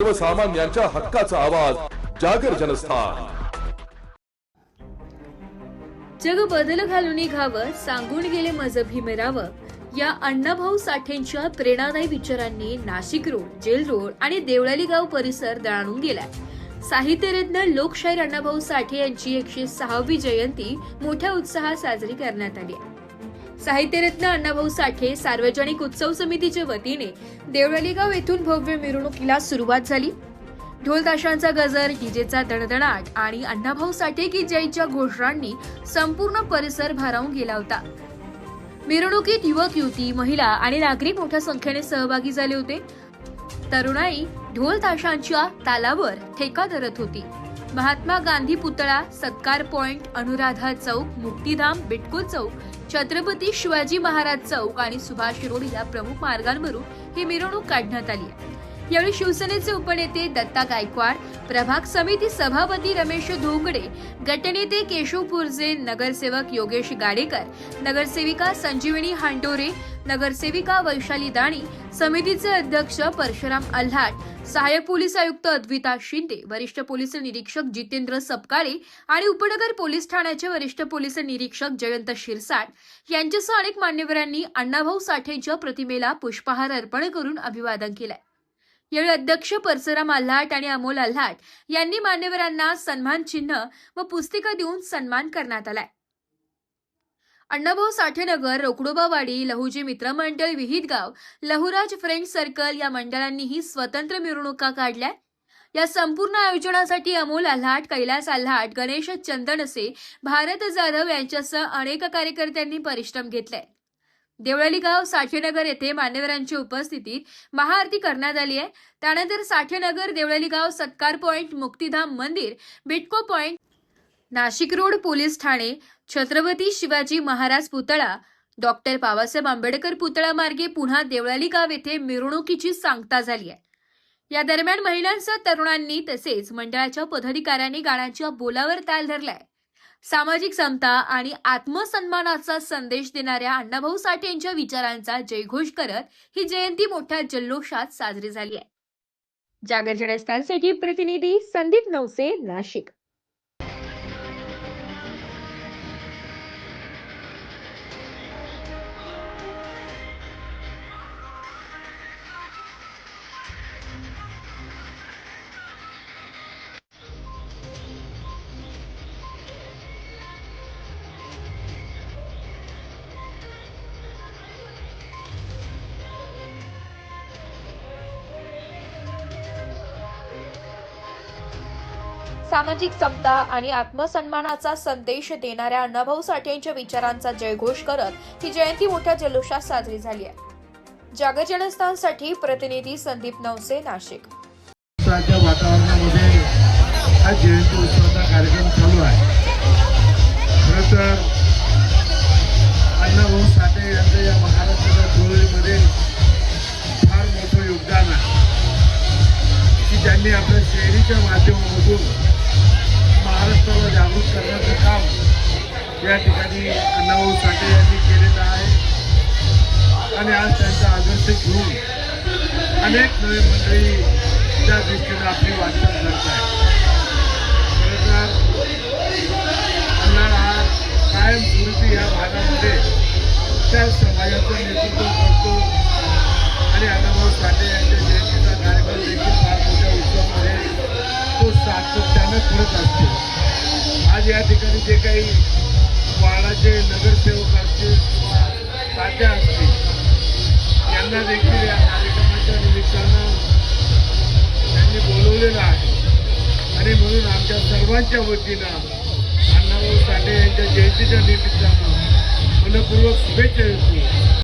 सर्वसामान्यांच्या हक्काचा आवाज जागर जनस्थान। जग बदल घालून निघावं सांगून गेले मजबी मेरावं या अण्णाभाऊ साठेंच्या प्रेरणादायी विचारांनी नाशिक रोड, जेल रोड आणि देवळाली गाव परिसर दणाणून गेलाय। साहित्यरत्न लोकशाहीर अण्णाभाऊ साठे यांची 106वी जयंती मोठ्या उत्साहात साजरी करण्यात आली आहे। साहित्यरत्न अण्णाभाऊ साठे सार्वजनिक उत्सव समितीच्या वतीने देवळाली गाव येथून भव्य मिरवणुकीला सुरुवात झाली। ढोल ताशांचा गजर, डीजेचा दणदणाट आणि अण्णाभाऊ साठे की जयच्या घोषणांनी संपूर्ण परिसर भारावून गेला होता। मिरवणुकीत युवक, युवती, महिला आणि नागरिक मोठ्या संख्येने सहभागी झाले होते। तरुणाई ढोल ताशांच्या तालावर ठेका धरत होती। महात्मा गांधी पुतळा, सत्कार पॉइंट, अनुराधा चौक, मुक्तीधाम, बिटको चौक, छत्रपती शिवाजी महाराज चौक आणि सुभाष रोड या प्रमुख मार्गांवरून ही मिरवणूक काढण्यात आली आहे। यावेळी शिवसेनेचे उपनेते दत्ता गायकवाड, प्रभाग समिती सभापती रमेश धोंगडे, गटनेते केशव पुरजे, नगरसेवक योगेश गाडेकर, नगरसेविका संजीवनी हांडोरे, नगरसेविका वैशाली दाणी, समितीचे अध्यक्ष परशुराम अल्हाट, सहाय्यक पोलीस आयुक्त अद्विता शिंदे, वरिष्ठ पोलीस निरीक्षक जितेंद्र सपकाळे आणि उपनगर पोलीस ठाण्याचे वरिष्ठ पोलीस निरीक्षक जयंत शिरसाट यांच्यासह अनेक मान्यवरांनी अण्णाभाऊ साठेंच्या प्रतिमेला पुष्पहार अर्पण करून अभिवादन केलंय। यावेळी अध्यक्ष परशुराम अल्हाट आणि अमोल अल्हाट यांनी मान्यवरांना सन्मान चिन्ह व पुस्तिका देऊन सन्मान करण्यात आलाय। अण्णाभाऊ साठे नगर, रोकडोबावाडी, लहुजी मित्र मंडळ, विहितगाव, लहुराज फ्रेंड सर्कल या मंडळांनीही स्वतंत्र मिरवणुका काढल्या। या संपूर्ण आयोजनासाठी अमोल अल्हाट, कैलास अल्हाट, गणेश चंदनसे, भारत जाधव यांच्यासह अनेक कार्यकर्त्यांनी परिश्रम घेतले। देवळाली गाव, साठेनगर येथे मान्यवरांच्या उपस्थितीत महाआरती करण्यात आली आहे। त्यानंतर साठेनगर, देवळाली गाव, सत्कार पॉइंट, मुक्तीधाम मंदिर, Bytco point, Nashik road police Thane, Chhatrapati Shivaji Maharaj पुतळा, डॉक्टर बाबासाहेब आंबेडकर पुतळा मार्गे पुन्हा देवळाली गाव येथे मिरवणुकीची सांगता झाली आहे। या दरम्यान महिलांसह तरुणांनी तसेच मंडळाच्या पदाधिकाऱ्यांनी गाण्याच्या बोलावर ताल धरलाय। सामाजिक समता आणि आत्मसन्मानाचा संदेश देणाऱ्या अण्णाभाऊ साठे यांच्या विचारांचा जयघोष करत ही जयंती मोठ्या जल्लोषात साजरी झाली आहे। जागर जनस्थानसाठी प्रतिनिधी संदीप नवसे, नाशिक। सामाजिक समता आणि आत्मसन्मानाचा संदेश देणाऱ्या अण्णाभाऊ साठे यांच्या विचारांचा जयघोष करत ही जयंती मोठ्या जल्लोषात साजरी झाली आहे। जागर जनस्थानसाठी प्रतिनिधी संदीप नवसे, नाशिक। वातावरणामध्ये हा जयंती उत्सवाचा कार्यक्रम चालू आहे। खरं तर अण्णाभाऊ साठे यांचं या महाराष्ट्राच्या चळवळीमध्ये फार मोठं योगदान आहे की त्यांनी आपल्या शैलीच्या माध्यमातून महाराष्ट्राला जागृत करण्याचं काम या ठिकाणी अण्णाभाऊ साठे यांनी केलेलं आहे आणि आज त्यांचा आदर्श घेऊन अनेक नवे मंडळी त्या दृष्टीने आपली वाटचाल करत आहेत। खरं तर अण्णा हा कायमस्वरूपी या भागामध्ये त्या समाजाचं नेतृत्व करतो आणि अण्णाभाऊ साठे यांच्या जयंतीचा कार्यक्रम देखील फार मोठ्या उत्सवामध्ये तो सातत्यानं करत असतो। आज या ठिकाणी जे काही वार्डाचे नगरसेवक असतील किंवा तात्या असतील यांना देखील या कार्यक्रमाच्या निमित्तानं त्यांनी बोलवलेलं आहे आणि म्हणून आमच्या सर्वांच्या वतीनं अण्णाभाऊ साठे यांच्या जयंतीच्या निमित्तानं मनपूर्वक शुभेच्छा देतो।